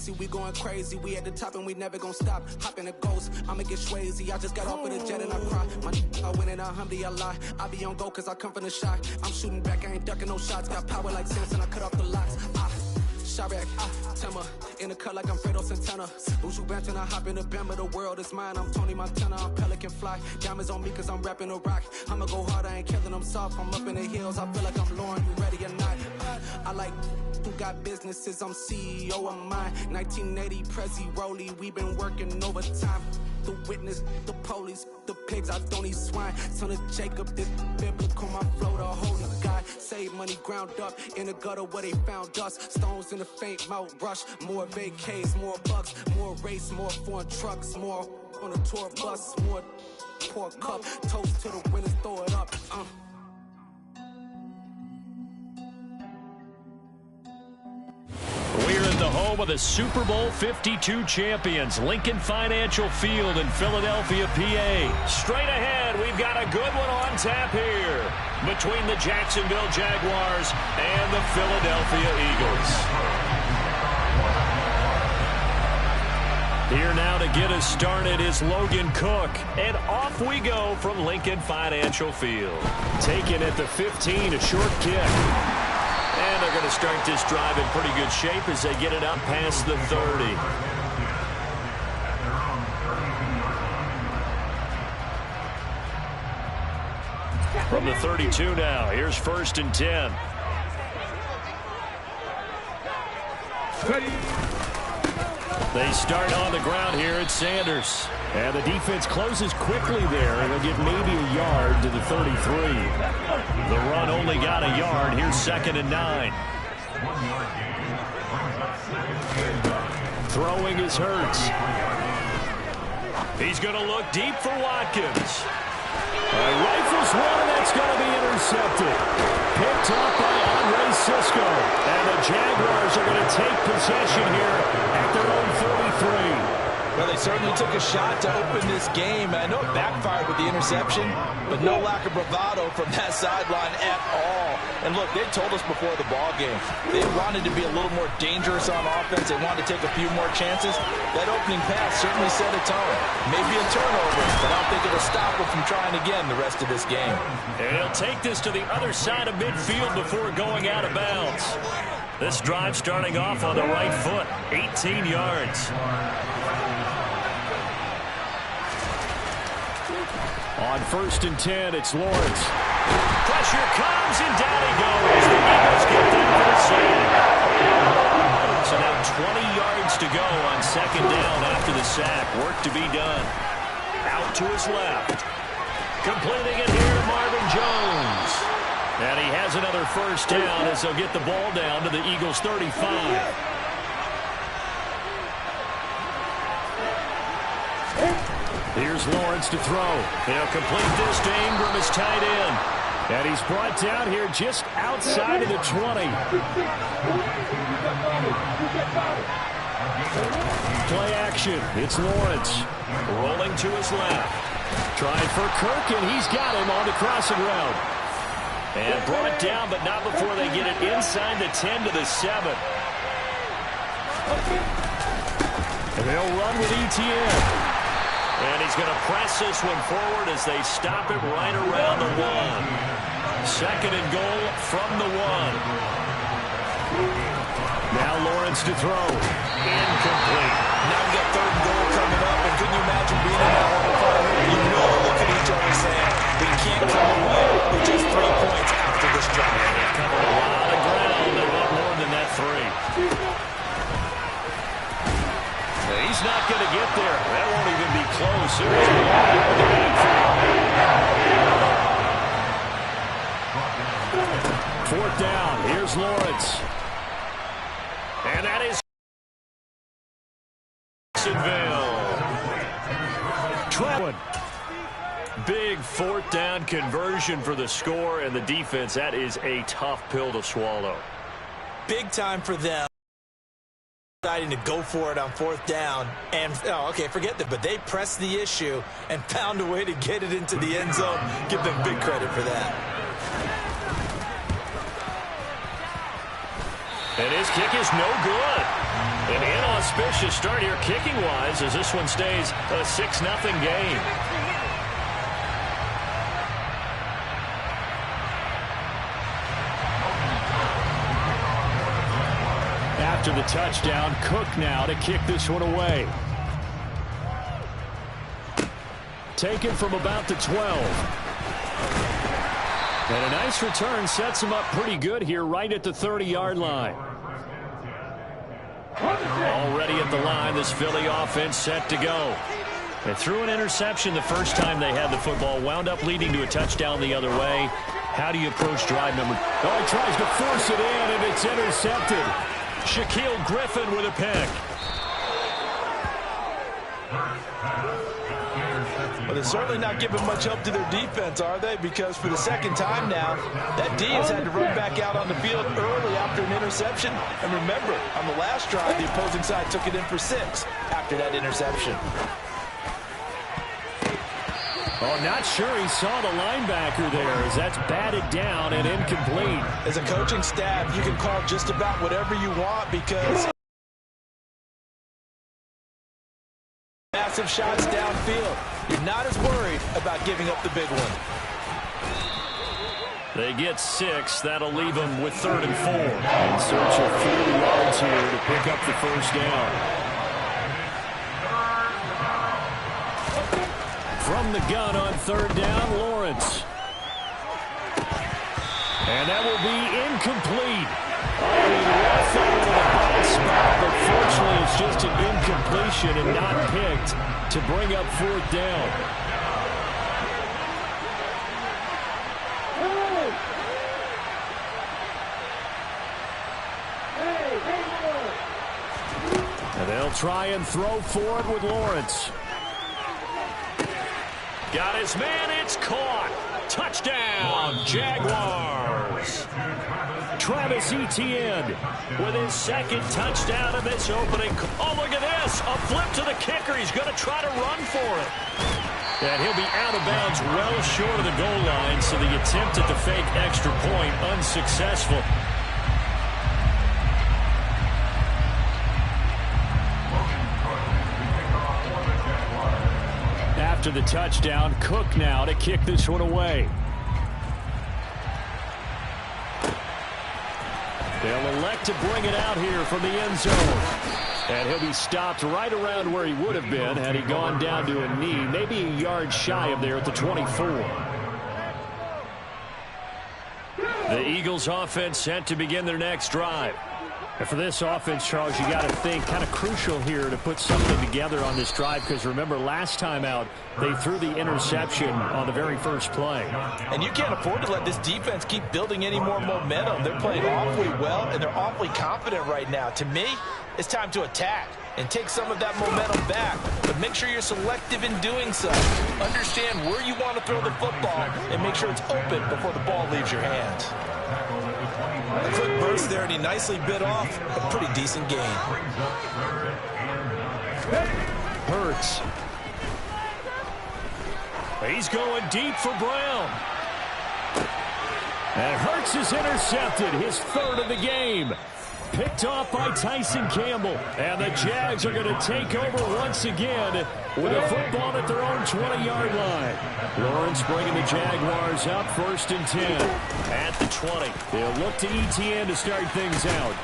crazy, we going crazy. We at the top and we never gonna stop. Hop in a ghost, I'ma get Swayze. I just got off of the jet and I cry. My I win in a Humvee, I lie. I be on go cause I come from the shot. I'm shooting back, I ain't ducking no shots. Got power like Samson, I cut off the locks. Chirac, Tema, in the cut like I'm Fredo Santana. Buju Banton, I hop in the Bama, the world is mine. I'm Tony Montana, I'm Pelican Fly. Diamonds on me cause I'm rapping a rock. I'ma go hard, I ain't killing them soft. I'm up in the hills, I feel like I'm Lauren, you ready or not? I like who got businesses, I'm CEO of mine. 1980 Prezi Rolly, we been working overtime. The witness, the police, the pigs, I don't eat swine. Son of Jacob, this biblical, my flow, the holy God. Save money ground up in the gutter where they found us. Stones in the faint Mount Rush. More vacays, more bucks, more race, more foreign trucks, more on a tour bus, more pour cup. Toast to the winners, throw it up. We're in the home of the Super Bowl 52 champions, Lincoln Financial Field in Philadelphia, PA. Straight ahead, we've got a good one on tap here between the Jacksonville Jaguars and the Philadelphia Eagles. Here now to get us started is Logan Cook. And off we go from Lincoln Financial Field. Taken at the 15, a short kick. And they're going to start this drive in pretty good shape as they get it up past the 30. From the 32 now, here's 1st and 10. They start on the ground here at Sanders. And the defense closes quickly there, and they'll get maybe a yard to the 33. The run only got a yard. Here's 2nd and 9. Throwing is Hurts. He's going to look deep for Watkins. Rifles one, and that's going to be intercepted. Picked up by Andre Cisco. And the Jaguars are going to take possession here at their own 33. Well, they certainly took a shot to open this game. I know it backfired with the interception, but no lack of bravado from that sideline at all. And look, they told us before the ball game they wanted to be a little more dangerous on offense. They wanted to take a few more chances. That opening pass certainly set a tone. Maybe a turnover, but I don't think it'll stop them from trying again the rest of this game. And he'll take this to the other side of midfield before going out of bounds. This drive starting off on the right foot, 18 yards. On 1st and 10, it's Lawrence. Pressure comes, and down he goes. The Eagles get there for the sack. So now 20 yards to go on 2nd down after the sack. Work to be done. Out to his left. Completing it here, Marvin Jones. And he has another 1st down as they'll get the ball down to the Eagles' 35. Here's Lawrence to throw. They'll complete this to Ingram, his tight end. And he's brought down here just outside of the 20. Play action. It's Lawrence. Rolling to his left. Trying for Kirk, and he's got him on the crossing route. And brought down, but not before they get it inside the 10 to the 7. And they'll run with Etienne. And he's going to press this one forward as they stop it right around the 1. 2nd and goal from the 1. Now Lawrence to throw. Incomplete. Now we got 3rd and goal coming up, and can you imagine being in that one? You know, look at each other saying, we can't come away with just 3 points after this drive. They've covered a lot of ground. They want more than that 3. He's not going to get there. That won't even be close. Fourth down. Here's Lawrence. And that is Jacksonville. Big 4th down conversion for the score, and the defense, that is a tough pill to swallow. Big time for them. Deciding to go for it on 4th down, and forget that, but they pressed the issue and found a way to get it into the end zone. Give them big credit for that. And his kick is no good. An inauspicious start here kicking-wise as this one stays a 6-0 game. After the touchdown, Cook now to kick this one away. Taken from about the 12. And a nice return sets him up pretty good here right at the 30-yard line. Already at the line, this Philly offense set to go. They threw an interception the first time they had the football, wound up leading to a touchdown the other way. How do you approach drive number? Oh, he tries to force it in, and it's intercepted. Shaquille Griffin with a pick. Well, they're certainly not giving much help to their defense, are they? Because for the second time now, that D has had to run back out on the field early after an interception. And remember, on the last drive, the opposing side took it in for 6 after that interception. Oh, not sure he saw the linebacker there as that's batted down and incomplete. As a coaching staff, you can call just about whatever you want because massive shots downfield. You're not as worried about giving up the big one. They get 6. That'll leave them with 3rd and 4. In search of 40 yards here to pick up the first down. From the gun on 3rd down, Lawrence. And that will be incomplete. Oh, he left that in a bad spot, but fortunately it's just an incompletion and not picked to bring up 4th down. And they'll try and throw for it with Lawrence. Got his man, it's caught. Touchdown, Jaguars. Travis Etienne with his 2nd touchdown of this opening. Oh, look at this. A flip to the kicker. He's going to try to run for it. And he'll be out of bounds well short of the goal line, so the attempt at the fake extra point unsuccessful. After the touchdown, Cook now to kick this one away. They'll elect to bring it out here from the end zone. And he'll be stopped right around where he would have been had he gone down to a knee, maybe a yard shy of there at the 24. The Eagles offense set to begin their next drive. And for this offense, Charles, you got to think kind of crucial here to put something together on this drive because remember last time out they threw the interception on the very first play. And you can't afford to let this defense keep building any more momentum. They're playing awfully well and they're awfully confident right now. To me, it's time to attack and take some of that momentum back. But make sure you're selective in doing so. Understand where you want to throw the football and make sure it's open before the ball leaves your hands. A quick burst there, and he nicely bit off a pretty decent gain. Hurts. He's going deep for Brown. And Hurts is intercepted, his 3rd of the game. Picked off by Tyson Campbell. And the Jags are going to take over once again with a football at their own 20-yard line. Lawrence bringing the Jaguars up 1st and 10 at the 20. They'll look to Etienne to start things out.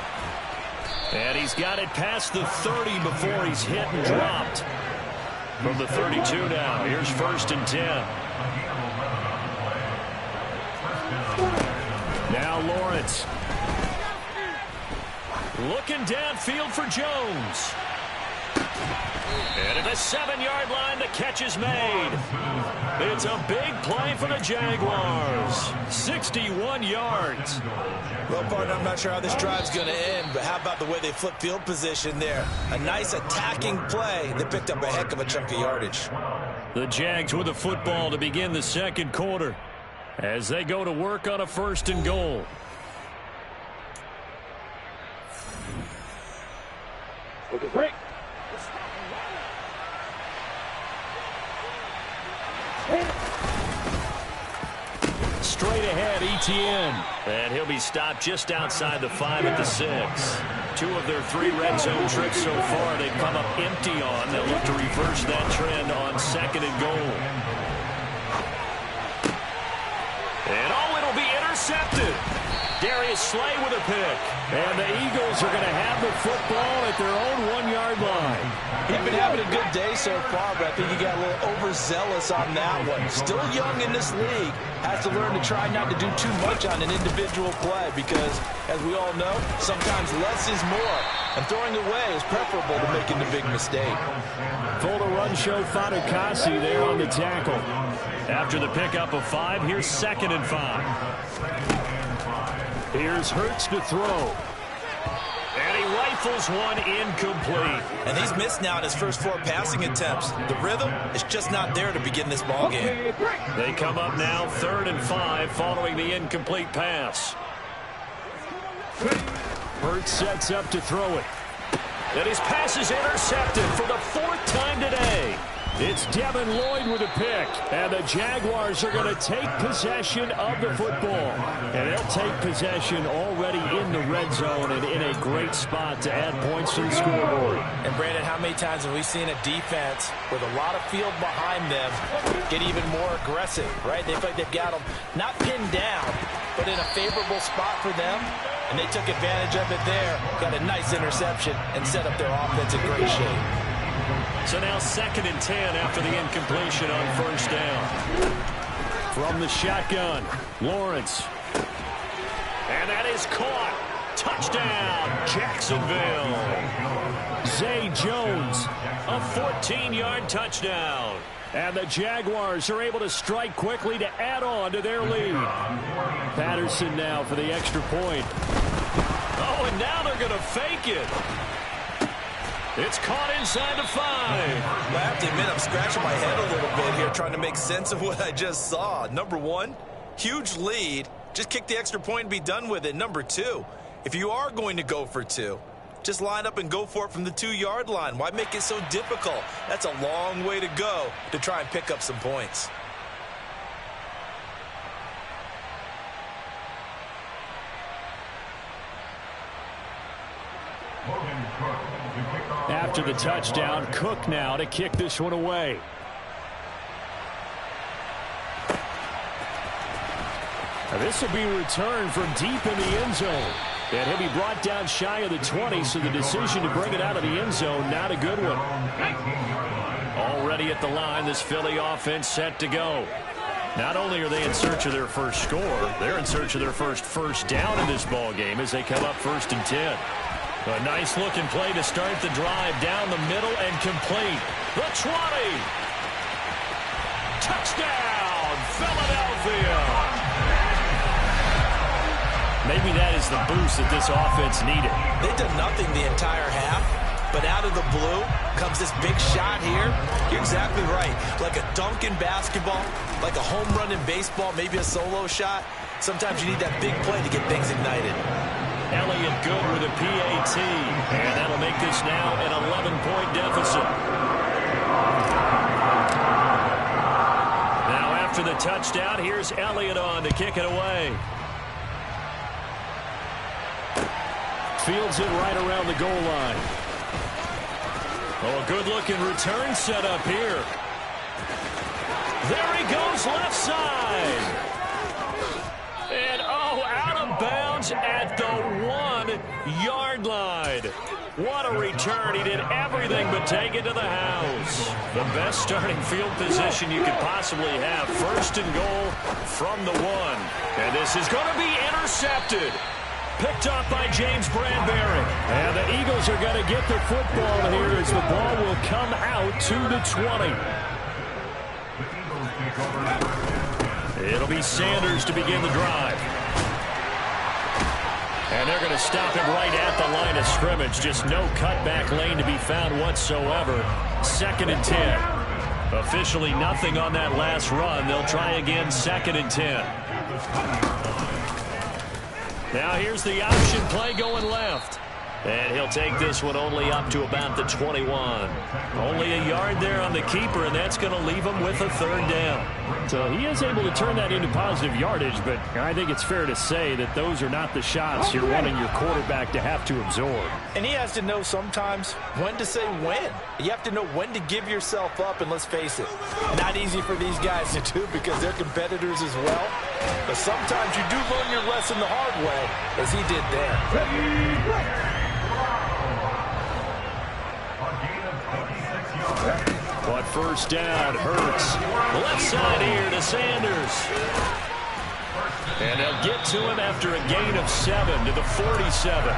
And he's got it past the 30 before he's hit and dropped. From the 32 now, here's 1st and 10. Now Lawrence. Looking downfield for Jones. And at the 7-yard line, the catch is made. It's a big play for the Jaguars. 61 yards. Well, partner, I'm not sure how this drive's going to end, but how about the way they flip field position there? A nice attacking play that picked up a heck of a chunk of yardage. The Jags with the football to begin the 2nd quarter as they go to work on a 1st and goal. Okay, break. straight ahead, Etienne. And he'll be stopped just outside the 5 at the 6. 2 of their 3 red zone trips so far they've come up empty on. They'll look to reverse that trend on 2nd and goal. And it'll be intercepted. Darius Slay with a pick. And the Eagles are going to have the football at their own 1-yard line. He's been having a good day so far, but I think he got a little overzealous on that one. Still young in this league. Has to learn to try not to do too much on an individual play because, as we all know, sometimes less is more. And throwing away is preferable to making the big mistake. Full run show Fatukasi there on the tackle. After the pickup of 5, here's 2nd and 5. Here's Hurts to throw. And he rifles one incomplete. And he's missed now in his first 4 passing attempts. The rhythm is just not there to begin this ball game. They come up now 3rd and 5 following the incomplete pass. Hurts sets up to throw it. And his pass is intercepted for the 4th time today. It's Devin Lloyd with a pick. And the Jaguars are going to take possession of the football. And they'll take possession already in the red zone and in a great spot to add points to the scoreboard. And Brandon, how many times have we seen a defense with a lot of field behind them get even more aggressive, right? They feel like they've got them not pinned down, but in a favorable spot for them. And they took advantage of it there, got a nice interception, and set up their offense in great shape. So now 2nd and 10 after the incompletion on 1st down. From the shotgun, Lawrence. And that is caught. Touchdown, Jacksonville. Zay Jones. A 14-yard touchdown. And the Jaguars are able to strike quickly to add on to their lead. Patterson now for the extra point. Oh, and now they're going to fake it. It's caught inside the 5. I have to admit, I'm scratching my head a little bit here trying to make sense of what I just saw. Number 1, huge lead. Just kick the extra point and be done with it. Number 2, if you are going to go for 2, just line up and go for it from the 2-yard line. Why make it so difficult? That's a long way to go to try and pick up some points. After the touchdown, Cook now to kick this one away. Now this will be returned from deep in the end zone. And he'll be brought down shy of the 20, so the decision to bring it out of the end zone, not a good one. Already at the line, this Philly offense set to go. Not only are they in search of their first score, they're in search of their first down in this ball game as they come up 1st and 10. A nice-looking play to start the drive down the middle and complete. The 20. Touchdown, Philadelphia. Maybe that is the boost that this offense needed. They did nothing the entire half, but out of the blue comes this big shot here. You're exactly right. Like a dunk in basketball, like a home run in baseball, maybe a solo shot. Sometimes you need that big play to get things ignited. Elliott good with a PAT, and that'll make this now an 11-point deficit. Now after the touchdown, here's Elliott on to kick it away. Fields it right around the goal line. Oh, a good-looking return set up here. There he goes left side. And, out of bounds at the 1-yard line. What a return. He did everything but take it to the house. The best starting field position you could possibly have. 1st and goal from the 1. And this is going to be intercepted. Picked up by James Bradbury. And the Eagles are going to get the football here as the ball will come out to the 20. It'll be Sanders to begin the drive. And they're going to stop him right at the line of scrimmage. Just no cutback lane to be found whatsoever. 2nd and 10. Officially nothing on that last run. They'll try again 2nd and 10. Now here's the option play going left. And he'll take this one only up to about the 21. Only a yard there on the keeper, and that's going to leave him with a third down. So he is able to turn that into positive yardage, but I think it's fair to say that those are not the shots you're wanting your quarterback to have to absorb. And he has to know sometimes when to say when. You have to know when to give yourself up, and let's face it, not easy for these guys to do because they're competitors as well. But sometimes you do learn your lesson the hard way, as he did there. But first down, Hurts. Left side here to Sanders. And they'll get to him after a gain of 7 to the 47.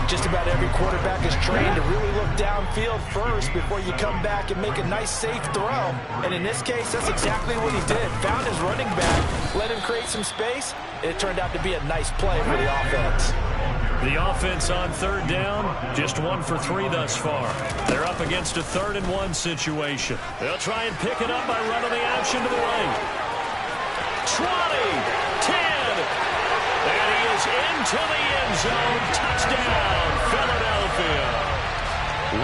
Just about every quarterback is trained to really look downfield first before you come back and make a nice, safe throw. And in this case, that's exactly what he did. Found his running back, let him create some space, and it turned out to be a nice play for the offense. The offense on third down, just 1 for 3 thus far. They're up against a 3rd-and-1 situation. They'll try and pick it up by running the option to the right. 20, 10, and he is into the end zone. Touchdown, Philadelphia.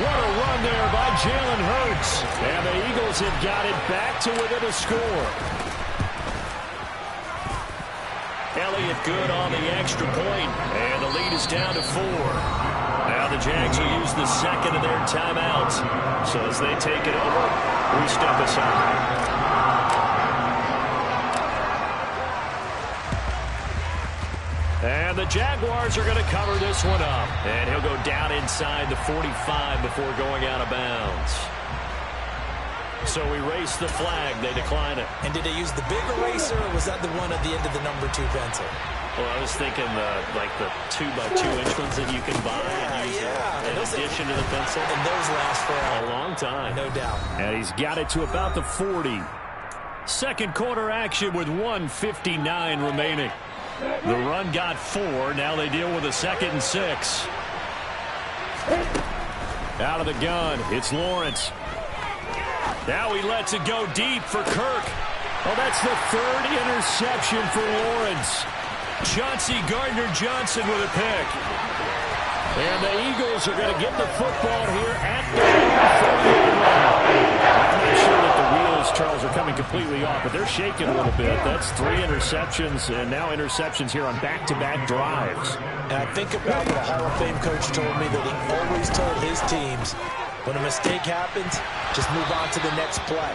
What a run there by Jalen Hurts. And the Eagles have got it back to within a score. Elliott good on the extra point, and the lead is down to 4. Now the Jags will use the second of their timeouts. So as they take it over, we step aside. And the Jaguars are going to cover this one up. And he'll go down inside the 45 before going out of bounds. So we race the flag. They decline it. And did they use the big eraser, or was that the one at the end of the number 2 pencil? Well, I was thinking like the 2x2-inch ones that you can buy and use in addition to the pencil. And those last for a long time. No doubt. And he's got it to about the 40. Second quarter action with 1:59 remaining. The run got 4. Now they deal with a 2nd and 6. Out of the gun, it's Lawrence. Now he lets it go deep for Kirk. Well, that's the 3rd interception for Lawrence. Chauncey Gardner-Johnson with a pick. And the Eagles are going to get the football here at the 40-yard line. I'm not sure that the wheels, Charles, are coming completely off, but they're shaking a little bit. That's 3 interceptions, and now interceptions here on back-to-back drives. And I think about what a Hall of Fame coach told me that he always told his teams, when a mistake happens, just move on to the next play.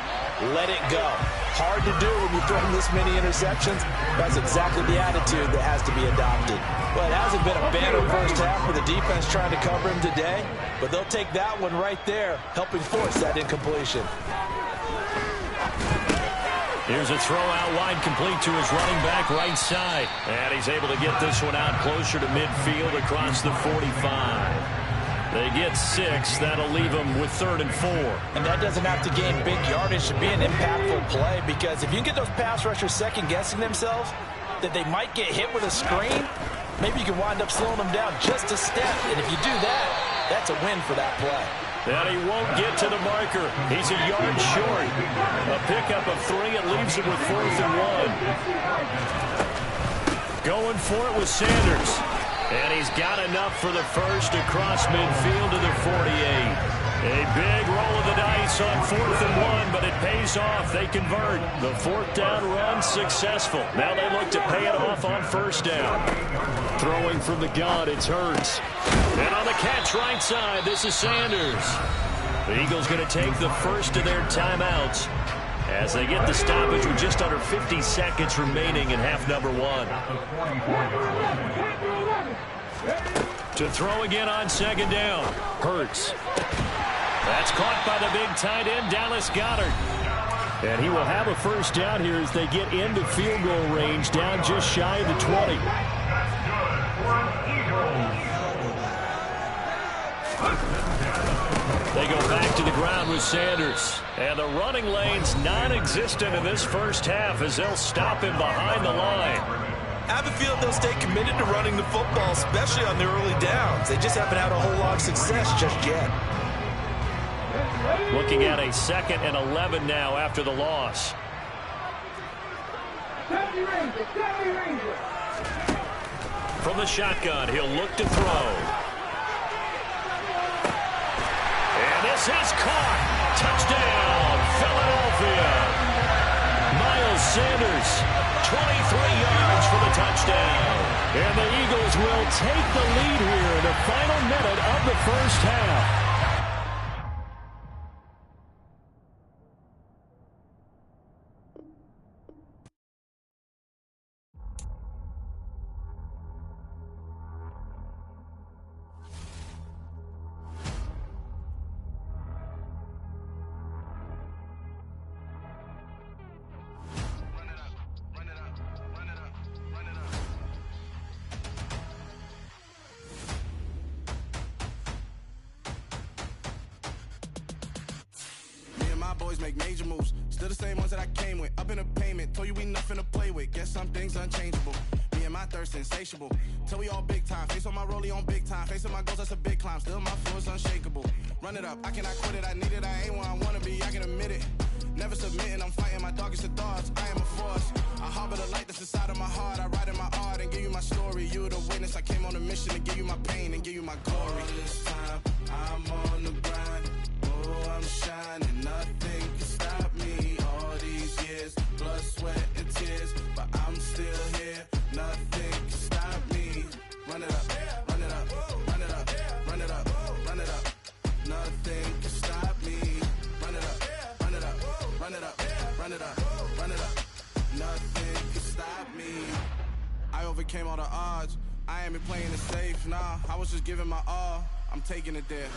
Let it go. Hard to do when you throw this many interceptions. That's exactly the attitude that has to be adopted. Well, it hasn't been a banner first half for the defense trying to cover him today, but they'll take that one right there, helping force that incompletion. Here's a throw out wide, complete to his running back right side. And he's able to get this one out closer to midfield across the 45. They get 6. That'll leave them with 3rd and 4. And that doesn't have to gain big yardage to be an impactful play, because if you can get those pass rushers second-guessing themselves that they might get hit with a screen, maybe you can wind up slowing them down just a step. And if you do that, that's a win for that play. And he won't get to the marker. He's a yard short. A pickup of 3. It leaves him with 4th and 1. Going for it with Sanders. And he's got enough for the first across midfield to the 48. A big roll of the dice on 4th and 1, but it pays off. They convert. The 4th down run successful. Now they look to pay it off on 1st down. Throwing from the gun, it's Hurts. And on the catch right side, this is Sanders. The Eagles going to take the first of their timeouts as they get the stoppage with just under 50 seconds remaining in half number 1. To throw again on 2nd down. Hurts. That's caught by the big tight end, Dallas Goedert. And he will have a 1st down here as they get into field goal range, down just shy of the 20. They go back to the ground with Sanders. And the running lane's non-existent in this first half as they'll stop him behind the line. I have a feeling they'll stay committed to running the football, especially on their early downs. They just haven't had a whole lot of success just yet. Looking at a 2nd and 11 now after the loss. From the shotgun, he'll look to throw. This is caught. Touchdown, Philadelphia. Miles Sanders, 23 yards for the touchdown. And the Eagles will take the lead here in the final minute of the first half. Boys make major moves, still the same ones that I came with. Up in the payment, told you we nothing to play with. Guess some things unchangeable. Me and my thirst insatiable. Till we all big time. Face on my rollie on big time. Facing my goals, that's a big climb. Still my flow is unshakable. Run it up, I cannot quit it. I need it, I ain't where I wanna be. I can admit it. Never submitting, I'm fighting my darkest of thoughts. I am a force. I harbor the light that's inside of my heart. I write in my art and give you my story. You the witness. I came on a mission to give you my pain and give you my glory. All this time, I'm on the grind. Oh, I'm shining. Nothing can stop me. All these years, blood, sweat, and tears, but I'm still here. Nothing can stop me. Run it up, run it up, run it up, run it up, run it up. Nothing can stop me. Run it up, run it up, run it up, run it up, run it up. Nothing can stop me. I overcame all the odds. I ain't been playing it safe, nah. I was just giving my all. I'm taking it there.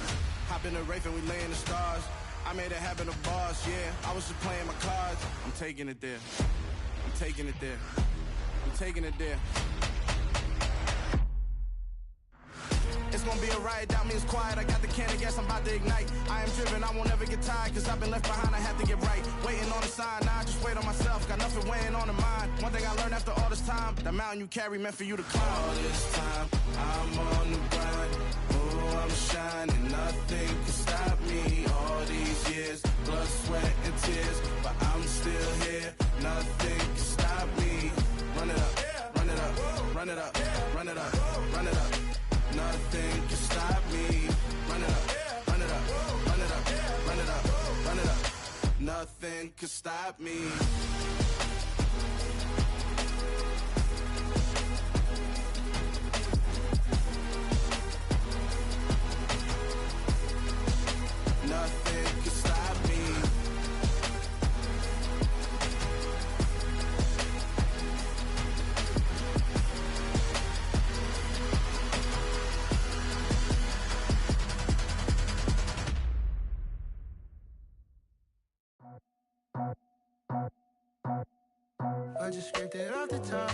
Hop in the Wraith and we lay in the stars. I made it happen to boss, yeah. I was just playing my cards. I'm taking it there. I'm taking it there. I'm taking it there. It's gonna be a riot, doubt me it's quiet. I got the can of gas, I'm about to ignite. I am driven, I won't ever get tired, cause I've been left behind, I have to get right. Waiting on the sign, now I just wait on myself. Got nothing weighing on the mind. One thing I learned after all this time, the mountain you carry meant for you to climb. All this time, I'm on the grind. Oh, I'm shining, nothing can stop me. All these years, blood, sweat, and tears, but I'm still here. Nothing can stop me. Run it up, run it up, run it up, run it up, run it up. Nothing can stop me. Run it up, run it up, run it up, run it up, run it up. Nothing can stop me. Nothing can stop me. I just scraped it off the top,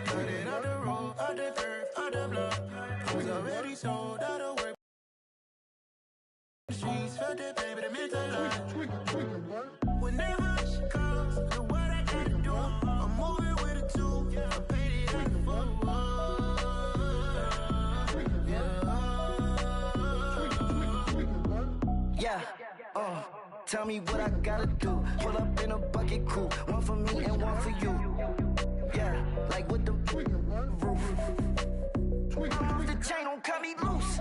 cut it off the road, off the turf, off the block. I was already sold out of work. The streets felt that pain, but it meant a lot. Whenever she calls, know what I gotta do. I'm moving with a two, I paid it at the Yeah, tell me what I gotta do. Pull up in a bucket crew, one for me and one for you. Yeah, like with the roof. I'm off the chain, don't cut me loose.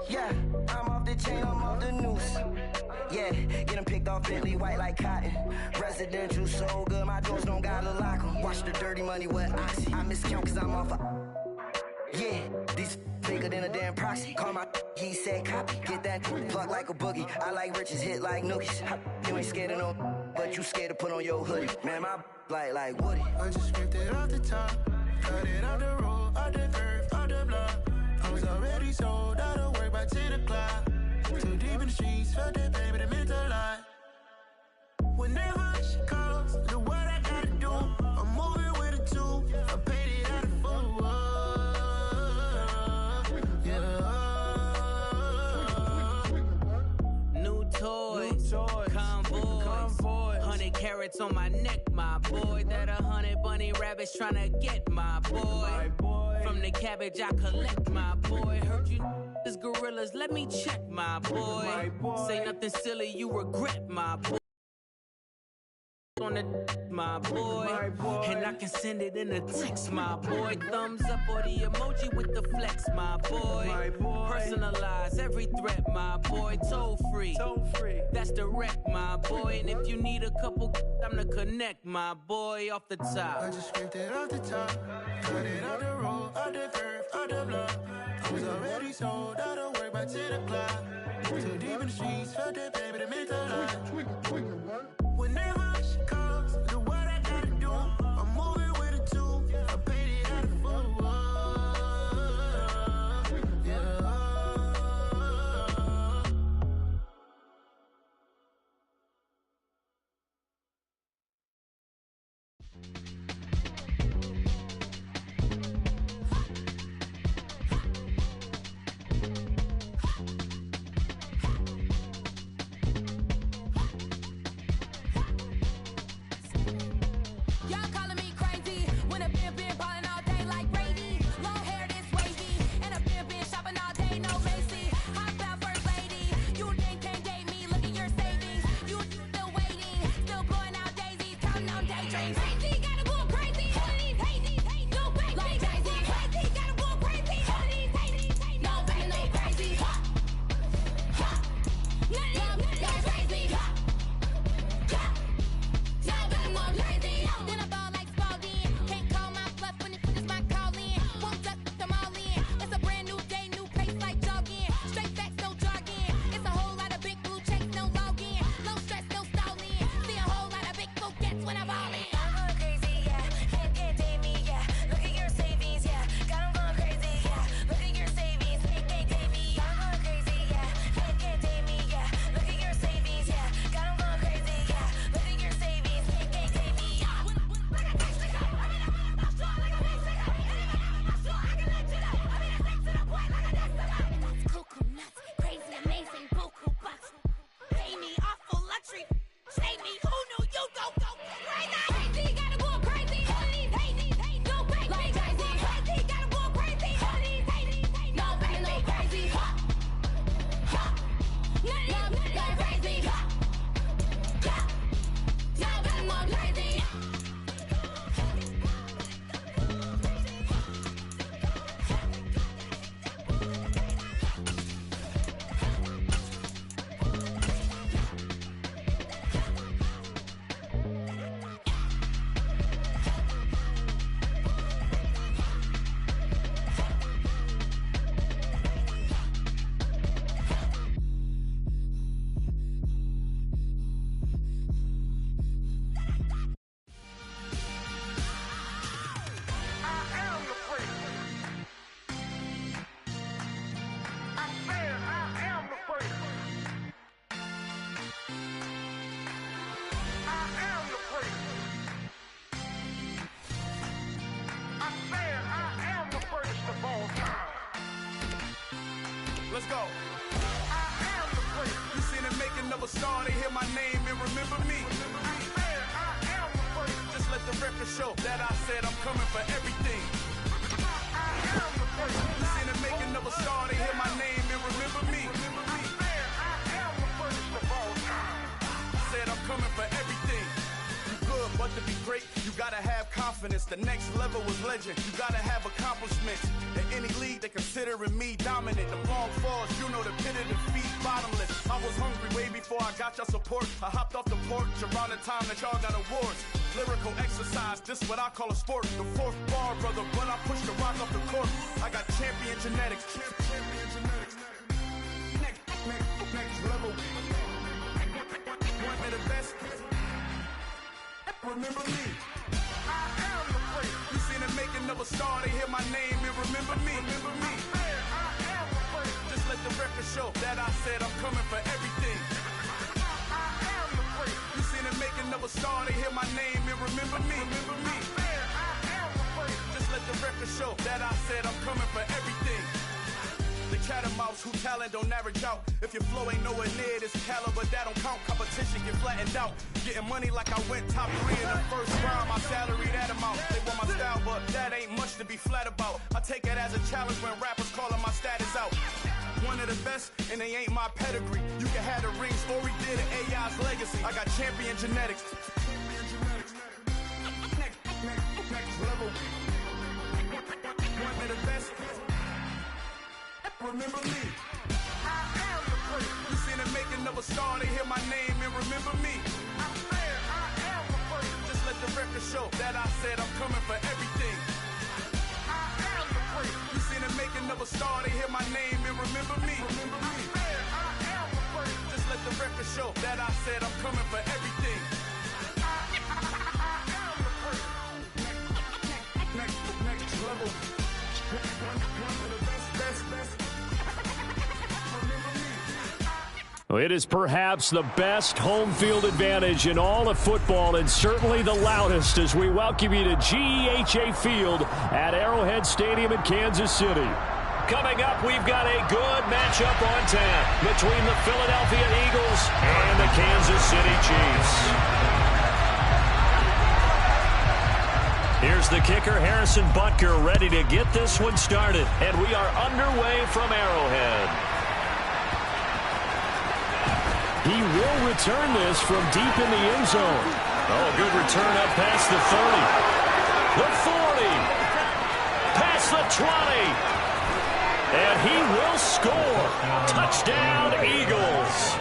Yeah, I'm off the chain, I'm off the noose. Yeah, getting picked off Bentley white like cotton. Residential so good, my doors don't gotta lock 'em. Watch the dirty money with Oxy. I miscount cause I'm off yeah, these bigger than a damn proxy. Call my he said copy. Get that plug like a boogie. I like riches, hit like nookies. You ain't scared of no, but you scared to put on your hoodie. Man, my like Woody. I just scraped it off the top, cut it off the road, off the turf, off the block. I was already sold out of work by 10 o'clock. Too deep in the streets, felt that pain, but it meant a lot. Whenever she calls, know what I gotta do. I'm moving with a two, I paid it out of New toys, convoys, 100 carats on my neck, my boy. That 100 bunny rabbits tryna get my boy. From the cabbage I collect, my boy. Heard you is gorillas, let me check, my boy. Say nothing silly, you regret, my boy. on the my boy. And I can send it in a text, my boy. Thumbs up or the emoji with the flex, my boy. Personalize every threat, my boy. Toll free. That's direct, my boy. And if you need a couple, I'm to connect, my boy, off the top. I just scraped it off the top, cut it out the road, out the curve, out the block. I was already sold out of work by 10 o'clock. Too deep in the streets, felt that baby to make the line. Whenever she calls, do what I gotta do. I'm moving with a two, I paid it out of full. Let's go. I am the place. You seen the making of a star, they hear my name and remember me. I am the place. Just let the record show that I said I'm coming for everything. I am the place. You seen the making of a star, they hear my name and remember me. I am the first of all time. Said I'm coming for everything. Good, but to be great, you gotta have confidence. The next level was legend. You gotta have accomplishments. In any league, they considering me dominant. The long falls, you know the pit of defeat, bottomless. I was hungry way before I got your support. I hopped off the porch around the time that y'all got awards. Lyrical exercise, this what I call a sport. The fourth bar, brother, when I push the rock off the court. I got champion genetics. Champion genetics. Next level. One of the best. Remember me. I am the place. You seen the making of a star, they hear my name and remember me. Remember me. I am the place. Just let the record show that I said I'm coming for everything. I am the place. You seen the making of a star, they hear my name and remember me. Remember me. I am the place. Just let the record show that I said I'm coming for everything. The cat and mouse who talent don't average out. If your flow ain't nowhere near this caliber, that don't count. Competition get flattened out. Getting money like I went top 3 in the first round. My salary that amount. They want my style, but that ain't much to be flat about. I take it as a challenge when rappers calling my status out. One of the best, and they ain't my pedigree. You can have the rings, or we did it, AI's legacy. I got champion genetics. Next level. One of the best. Remember me. I am the first. You seen the making of a star, they hear my name and remember me. I swear I am the first. Just let the record show that I said I'm coming for everything. I am the first. You seen the making of a star, they hear my name and remember me. Remember me. I swear I am the first. Just let the record show that I said I'm coming for everything. I am the first. Next level. One of the best. It is perhaps the best home field advantage in all of football, and certainly the loudest, as we welcome you to GEHA Field at Arrowhead Stadium in Kansas City. Coming up, we've got a good matchup on tap between the Philadelphia Eagles and the Kansas City Chiefs. Here's the kicker, Harrison Butker, ready to get this one started, and we are underway from Arrowhead. He will return this from deep in the end zone. Oh, good return up past the 30. The 40. Past the 20. And he will score. Touchdown, Eagles.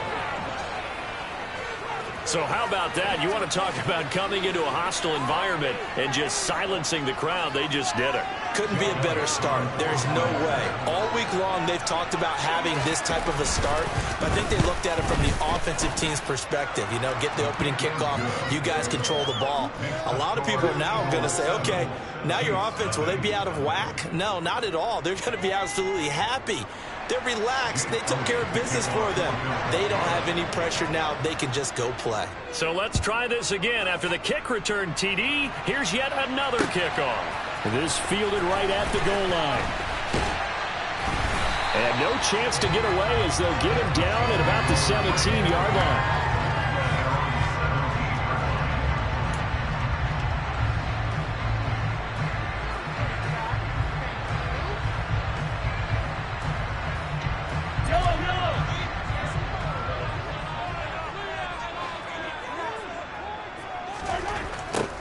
So how about that? You want to talk about coming into a hostile environment and just silencing the crowd. They just did it. Couldn't be a better start. There's no way. All week long, they've talked about having this type of a start, but I think they looked at it from the offensive team's perspective. You know, get the opening kickoff. You guys control the ball. A lot of people are now going to say, okay, now your offense, will they be out of whack? No, not at all. They're going to be absolutely happy. They're relaxed. They took care of business for them. They don't have any pressure now. They can just go play. So let's try this again. After the kick return, TD, here's yet another kickoff. This fielded right at the goal line. And no chance to get away as they'll get him down at about the 17-yard line.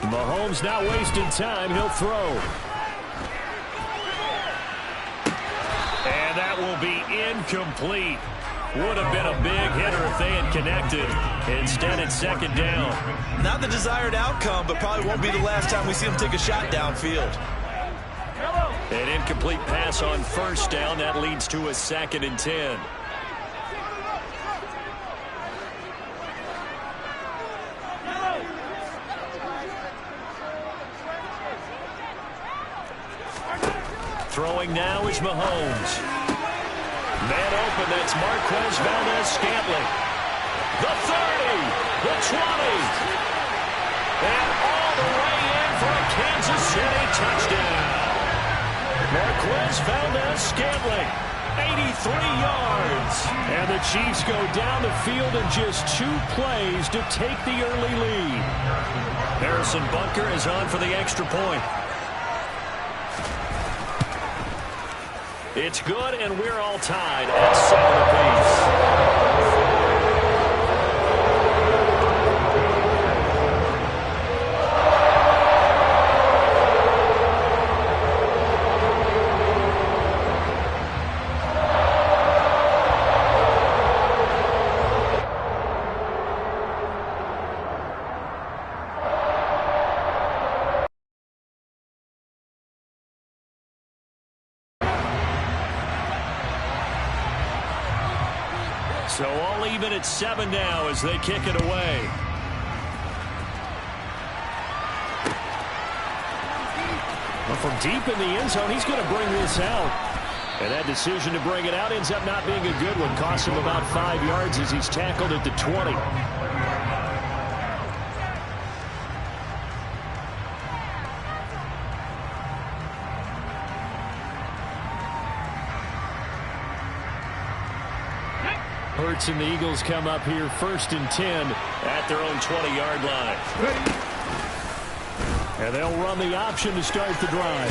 Mahomes not wasting time. He'll throw. And that will be incomplete. Would have been a big hitter if they had connected. Instead, it's second down. Not the desired outcome, but probably won't be the last time we see him take a shot downfield. An incomplete pass on first down. That leads to a 2nd and 10. Throwing now is Mahomes. Man open, that's Marquez Valdes-Scantling. The 30, the 20. And all the way in for a Kansas City touchdown. Marquez Valdes-Scantling, 83 yards. And the Chiefs go down the field in just 2 plays to take the early lead. Harrison Butker is on for the extra point. It's good, and we're all tied at 7 apiece. So all even at 7 now as they kick it away. Well, from deep in the end zone, he's going to bring this out. And that decision to bring it out ends up not being a good one. Costs him about 5 yards as he's tackled at the 20. Hurts and the Eagles come up here 1st and 10 at their own 20-yard line. And they'll run the option to start the drive.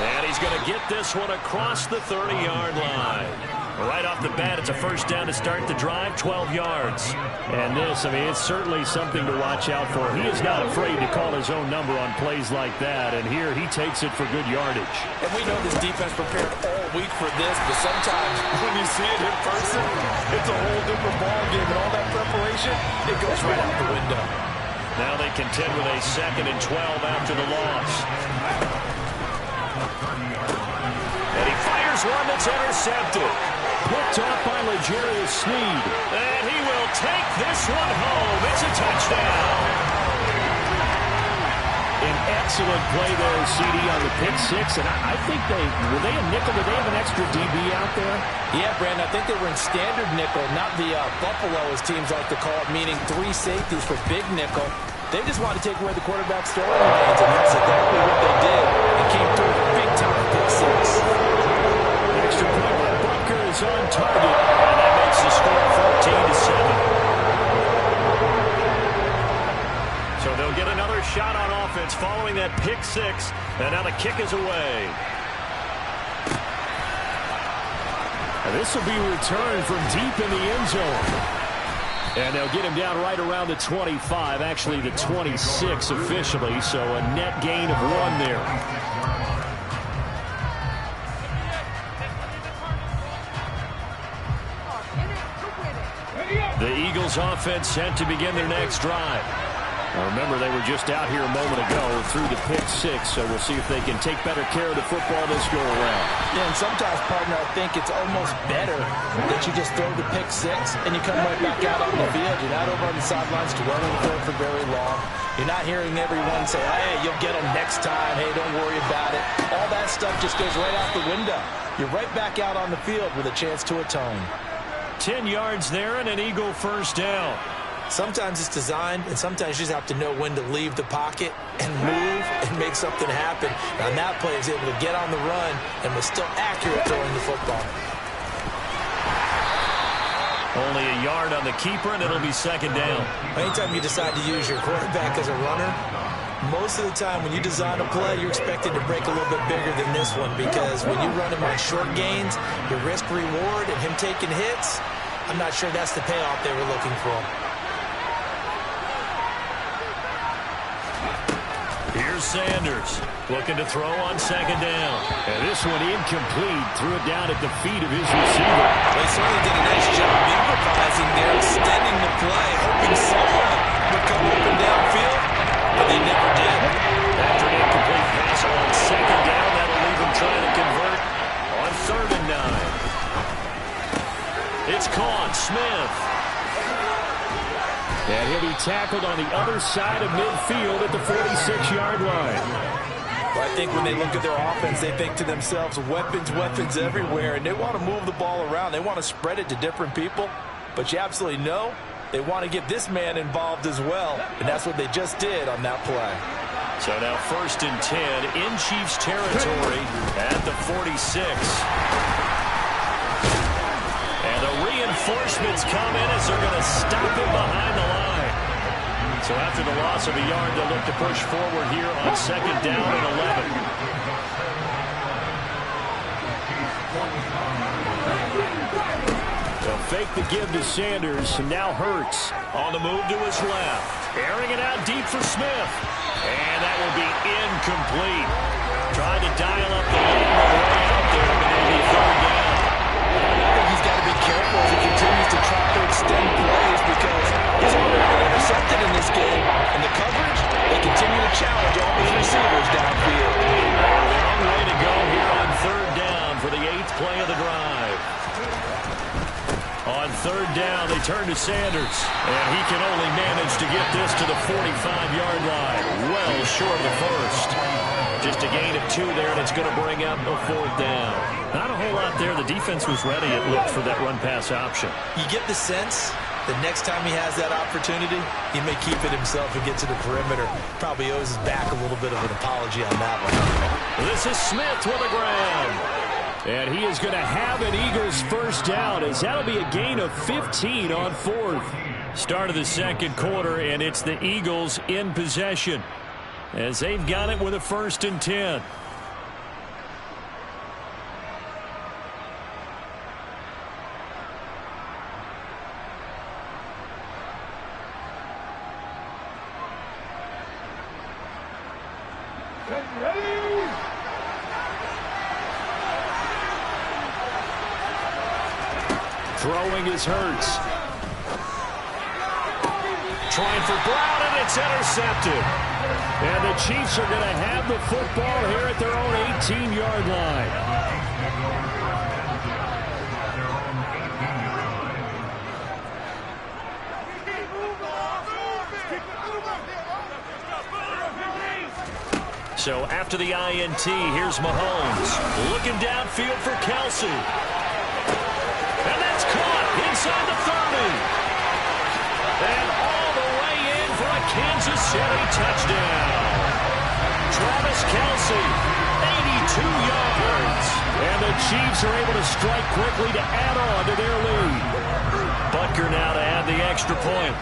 And he's going to get this one across the 30-yard line. Right off the bat, it's a first down to start the drive, 12 yards. And this, I mean, it's certainly something to watch out for. He is not afraid to call his own number on plays like that, and here he takes it for good yardage. And we know this defense prepared all week for this, but sometimes when you see it in person, it's a whole different ballgame, and all that preparation, it goes right out the window. Now they contend with a 2nd and 12 after the loss. And he fires one that's intercepted. Picked off by L'Jarius Sneed. And he will take this one home. It's a touchdown. An excellent play there, CD, on the pick six. And I think were they a nickel? Did they have an extra DB out there? Yeah, Brandon, I think they were in standard nickel, not the Buffalo, as teams like to call it, meaning 3 safeties for big nickel. They just wanted to take away the quarterback's throwing lanes, and that's exactly what they did. It came through with a big-time pick six. Extra point by Butker is on target, and that makes the score 14-7. So they'll get another shot on offense following that pick six, and now the kick is away. And this will be returned from deep in the end zone. And they'll get him down right around the 25, actually the 26 officially, so a net gain of 1 there. The Eagles offense set to begin their next drive. Now remember, they were just out here a moment ago through the pick six, so we'll see if they can take better care of the football this go around. Yeah, and sometimes, partner, I think it's almost better that you just throw the pick six and you come right back out on the field. You're not over on the sidelines dwelling for very long. You're not hearing everyone say, hey, you'll get them next time. Hey, don't worry about it. All that stuff just goes right out the window. You're right back out on the field with a chance to atone. 10 yards there and an Eagle first down. Sometimes it's designed, and sometimes you just have to know when to leave the pocket and move and make something happen. And on that play, he was able to get on the run and was still accurate throwing the football. Only a yard on the keeper, and it'll be 2nd down. Anytime you decide to use your quarterback as a runner, most of the time when you design a play, you're expected to break a little bit bigger than this one, because when you run him on short gains, your risk-reward and him taking hits, I'm not sure that's the payoff they were looking for. Here's Sanders looking to throw on 2nd down. And this one incomplete. Threw it down at the feet of his receiver. They certainly did a nice job improvising there, extending the play, hoping someone would come up and downfield, but they never did. After an incomplete pass on 2nd down, that'll leave them trying to convert on 3rd and 9. It's caught. Smith. And he'll be tackled on the other side of midfield at the 46-yard line. Well, I think when they look at their offense, they think to themselves, weapons, weapons everywhere, and they want to move the ball around. They want to spread it to different people, but you absolutely know they want to get this man involved as well, and that's what they just did on that play. So now 1st and 10 in Chiefs territory at the 46. And the reinforcements come in as they're going to stop him behind the line. So after the loss of a yard, they'll look to push forward here on 2nd down and 11. They'll fake the give to Sanders, and now Hurts On the move to his left. Airing it out deep for Smith. And that will be incomplete. Tried to dial up the lead on the way out there, but it'll be 3rd down. I think he's got to be careful as he continues to try to extend plays, because he's already been intercepted in this game. And the coverage, they continue to challenge all his receivers downfield. Long way to go here on 3rd down for the 8th play of the drive. On 3rd down, they turn to Sanders. And he can only manage to get this to the 45-yard line. Well short of the first. Just a gain of 2 there, and it's going to bring up a 4th down. Not a whole lot there. The defense was ready, it looked, for that run-pass option. You get the sense that next time he has that opportunity, he may keep it himself and get to the perimeter. Probably owes his back a little bit of an apology on that one. This is Smith with the ground. And he is going to have an Eagles first down, as that'll be a gain of 15 on 4th. Start of the 2nd quarter, and it's the Eagles in possession, as they've got it with a 1st and 10. Throwing is Hurts. Trying for Brown, and it's intercepted. And the Chiefs are going to have the football here at their own 18-yard line. So after the INT, here's Mahomes. Looking downfield for Kelsey. And that's caught inside the 30. And all the way in for a Kansas City touchdown. Travis Kelsey, 82 yards. And the Chiefs are able to strike quickly to add on to their lead. Butker now to add the extra point.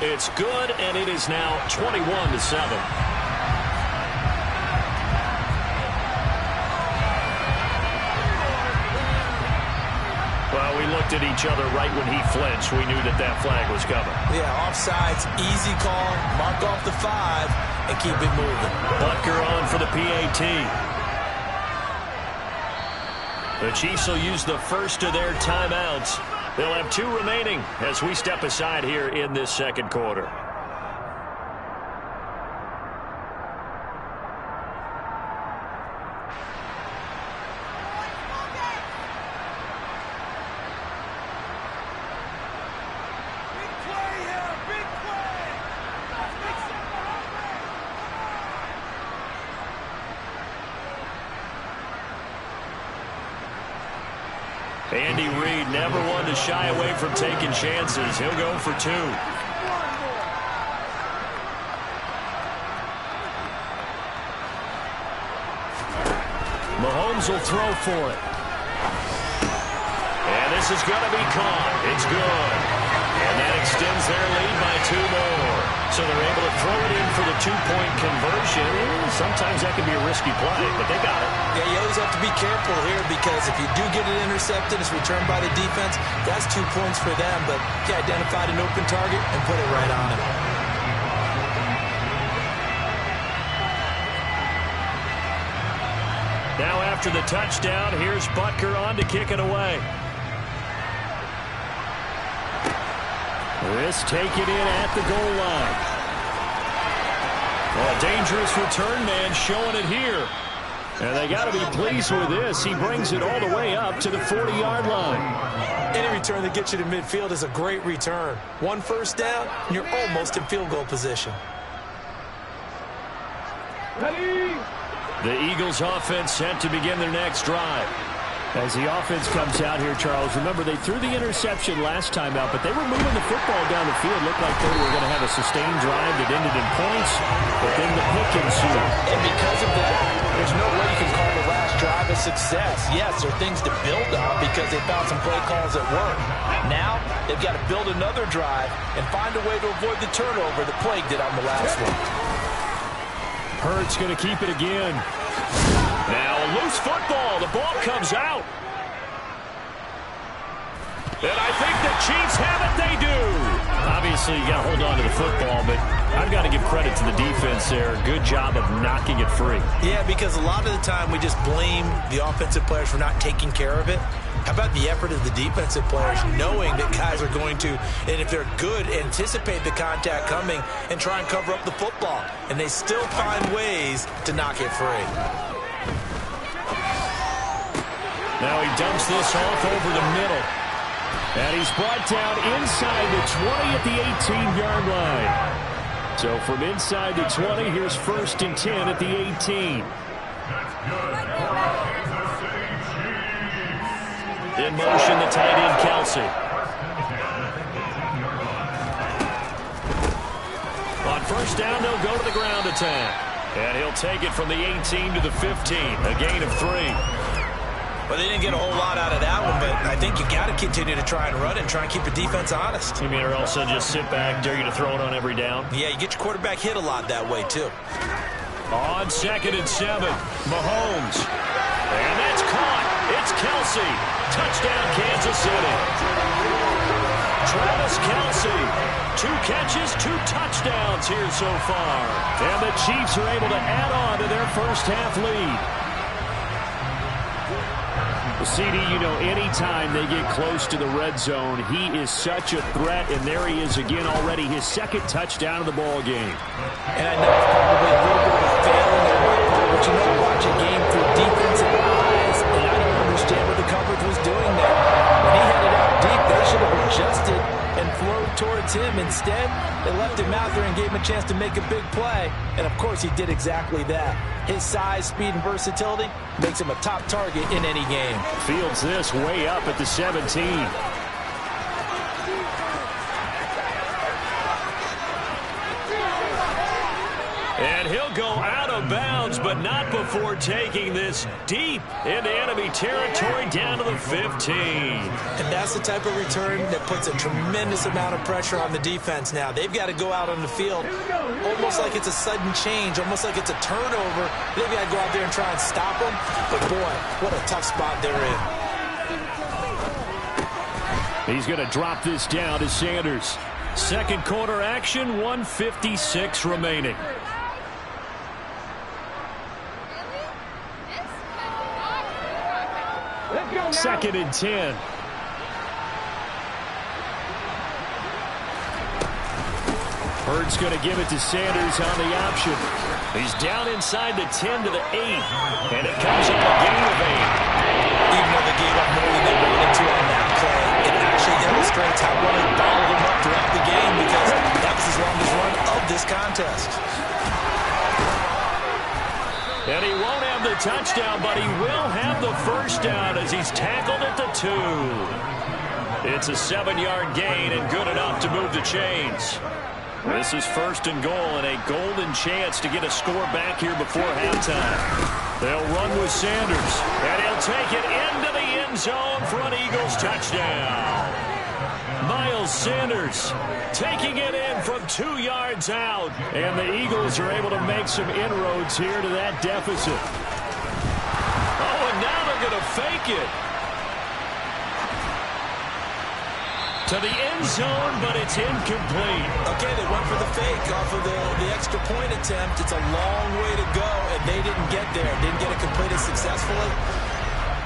It's good, and it is now 21-7. Well, we looked at each other right when he flinched. We knew that that flag was coming. Yeah, offsides, easy call. Mark off the 5 and keep it moving. Butker on for the PAT. The Chiefs will use the first of their timeouts. They'll have 2 remaining as we step aside here in this second quarter. Andy Reid never one to shy away from taking chances. He'll go for 2. Mahomes will throw for it. And this is going to be caught. It's good. And that extends their lead by 2 more. So they're able to throw it in for the 2-point conversion. Sometimes that can be a risky play, but they got it. Yeah, you always have to be careful here because if you do get it intercepted, it's returned by the defense. That's 2 points for them, but he identified an open target and put it right on him. Now after the touchdown, here's Butker on to kick it away. This take it in at the goal line. Well, a dangerous return man showing it here. And they got to be pleased with this. He brings it all the way up to the 40-yard line. Any return that gets you to midfield is a great return. 1 first down, and you're almost in field goal position. The Eagles offense set to begin their next drive. As the offense comes out here, Charles, remember they threw the interception last time out, but they were moving the football down the field. Looked like they were going to have a sustained drive that ended in points, but then the pick ensued. And because of that, there's no way you can call the last drive a success. Yes, there are things to build on because they found some play calls that work. Now, they've got to build another drive and find a way to avoid the turnover that plagued it on the last one. Hurts going to keep it again. Now a loose football. The ball comes out. And I think the Chiefs have it. They do. Obviously, you got to hold on to the football, but I've got to give credit to the defense there. Good job of knocking it free. Yeah, because a lot of the time we just blame the offensive players for not taking care of it. How about the effort of the defensive players knowing that guys are going to, and if they're good, anticipate the contact coming and try and cover up the football. And they still find ways to knock it free. Now he dumps this off over the middle. And he's brought down inside the 20 at the 18-yard line. So from inside the 20, here's 1st and 10 at the 18. In motion, the tight end, Kelsey. On 1st down, they'll go to the ground attack. And he'll take it from the 18 to the 15, a gain of 3. Well, they didn't get a whole lot out of that one, but I think you got to continue to try and run it and try and keep the defense honest. You mean or else they'll just sit back, dare you to throw it on every down? Yeah, you get your quarterback hit a lot that way, too. On 2nd and 7, Mahomes. And that's caught. It's Kelsey. Touchdown, Kansas City. Travis Kelsey. 2 catches, 2 touchdowns here so far. And the Chiefs are able to add on to their first half lead. CD, you know, anytime they get close to the red zone, he is such a threat, and there he is again already, his second touchdown of the ball game. And I know it's probably a little bit of a failing on my part, but you know, I watch a game through defensive eyes, and I don't understand what the coverage was doing there. When he headed out deep, they should have adjusted and flowed towards him. Instead, they left him out there and gave him a chance to make a big play. And, of course, he did exactly that. His size, speed, and versatility makes him a top target in any game. Fields this way up at the 17. And he'll go out of bounds, but not before taking this deep into enemy territory down to the 15. And that's the type of return that puts a tremendous amount of pressure on the defense now. They've got to go out on the field almost like it's a sudden change, almost like it's a turnover. They've got to go out there and try and stop them. But, boy, what a tough spot they're in. He's going to drop this down to Sanders. Second quarter action, 1:56 remaining. Second and 10. Hurd's going to give it to Sanders on the option. He's down inside the 10 to the 8. And it comes up a gain of 8. Even though they gave up more than they wanted to on that play, it actually illustrates how well they bottled them up throughout the game, because that was his longest run of this contest. And he won't have the touchdown, but he will have the first down as he's tackled at the 2. It's a 7-yard gain and good enough to move the chains. This is first and goal and a golden chance to get a score back here before halftime. They'll run with Sanders, and he'll take it into the end zone for an Eagles touchdown. Miles Sanders taking it in from 2 yards out, and the Eagles are able to make some inroads here to that deficit. Oh, and now they're going to fake it to the end zone, but it's incomplete. Okay, they went for the fake off of the extra point attempt. It's a long way to go, and they didn't get there. Didn't get it completed successfully.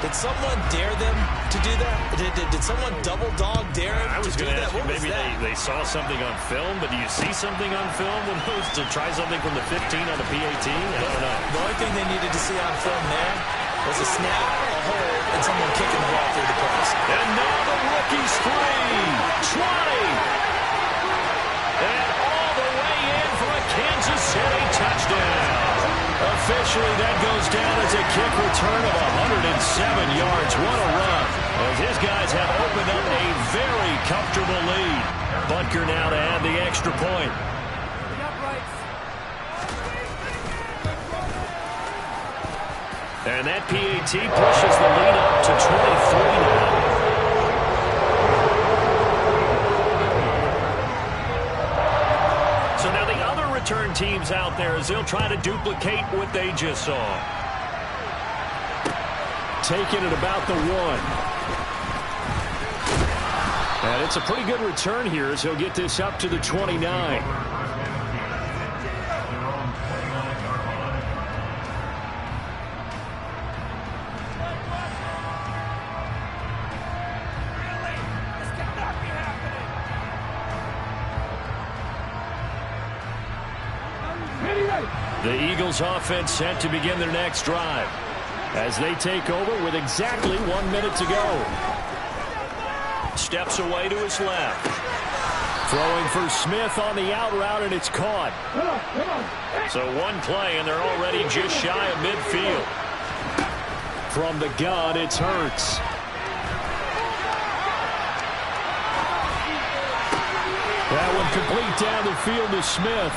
Did someone dare them to do that? Did someone double dog dare them I was to do going to that? ask you, maybe they saw something on film, but do you see something on film when it was to try something from the 15 on the PAT? I don't know. The only thing they needed to see on film there was a snap, a hold, and someone kicking the ball through the press. And now the rookie's 3, 20. And all the way in for a Kansas City touchdown. Officially, that goes down as a kick return of 107 yards. What a run, as his guys have opened up a very comfortable lead. Butker now to add the extra point. And that PAT pushes the lead up to 23 now. So now the other return teams out there as they'll try to duplicate what they just saw. Taking it about the 1. And it's a pretty good return here as he'll get this up to the 29. The Eagles offense set to begin their next drive as they take over with exactly 1 minute to go. Steps away to his left. Throwing for Smith on the out route, and it's caught. So one play, and they're already just shy of midfield. From the gun, it's Hurts. That one complete down the field to Smith.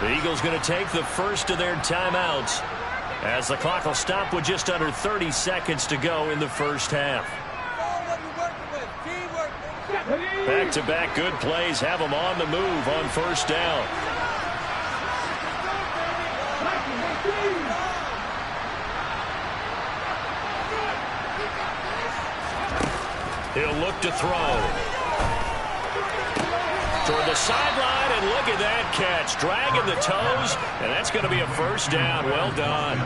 The Eagles going to take the first of their timeouts as the clock will stop with just under 30 seconds to go in the first half. Back-to-back good plays have them on the move on first down. He'll look to throw. Toward the sideline, and look at that catch. Dragging the toes, and that's going to be a first down. Well done.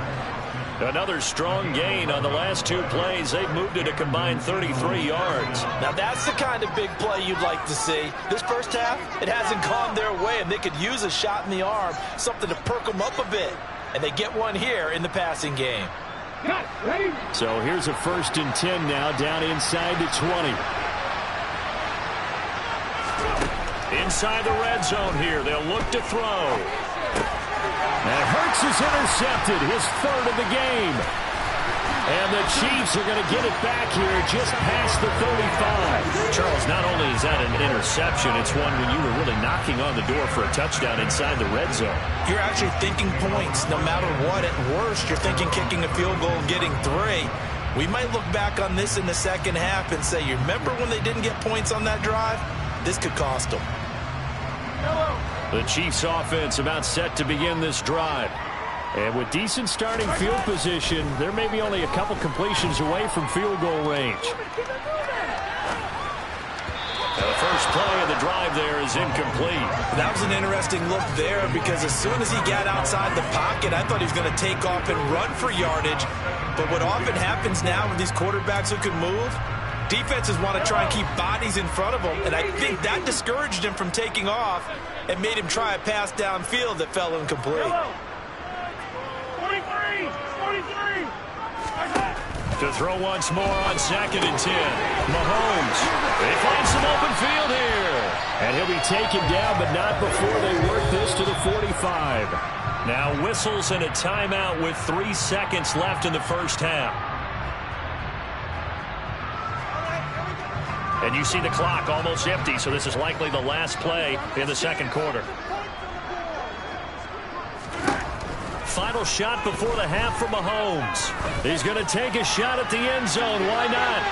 Another strong gain on the last 2 plays. They've moved it a combined 33 yards. Now that's the kind of big play you'd like to see. This first half, it hasn't gone their way, and they could use a shot in the arm, something to perk them up a bit. And they get one here in the passing game. So here's a 1st and 10 now, down inside the 20. Inside the red zone here. They'll look to throw. And Hurts is intercepted, his 3rd of the game. And the Chiefs are going to get it back here just past the 35. Charles, not only is that an interception, it's one when you were really knocking on the door for a touchdown inside the red zone. You're actually thinking points no matter what. At worst, you're thinking kicking a field goal and getting 3. We might look back on this in the second half and say, you remember when they didn't get points on that drive? This could cost them. The Chiefs offense about set to begin this drive. And with decent starting field position, they're maybe only a couple completions away from field goal range. The first play of the drive there is incomplete. That was an interesting look there because as soon as he got outside the pocket, I thought he was going to take off and run for yardage. But what often happens now with these quarterbacks who can move, defenses want to try and keep bodies in front of them, and I think that discouraged him from taking off and made him try a pass downfield that fell incomplete. To throw once more on 2nd and 10. Mahomes. They find some open field here. And he'll be taken down, but not before they work this to the 45. Now whistles and a timeout with 3 seconds left in the first half. And you see the clock almost empty, so this is likely the last play in the second quarter. Final shot before the half for Mahomes. He's going to take a shot at the end zone. Why not?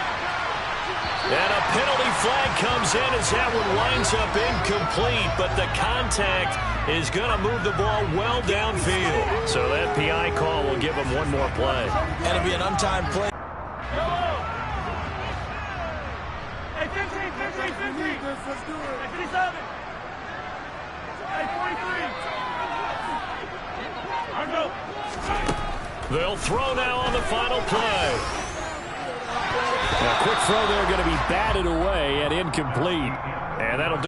And a penalty flag comes in as that one winds up incomplete, but the contact is going to move the ball well downfield. So that PI call will give him one more play. And it'll be an untimed play. Hey, 50, 50, 50. Let's do it. 57. Hey, 43. They'll throw now on the final play. A quick throw there going to be batted away and incomplete. And that'll do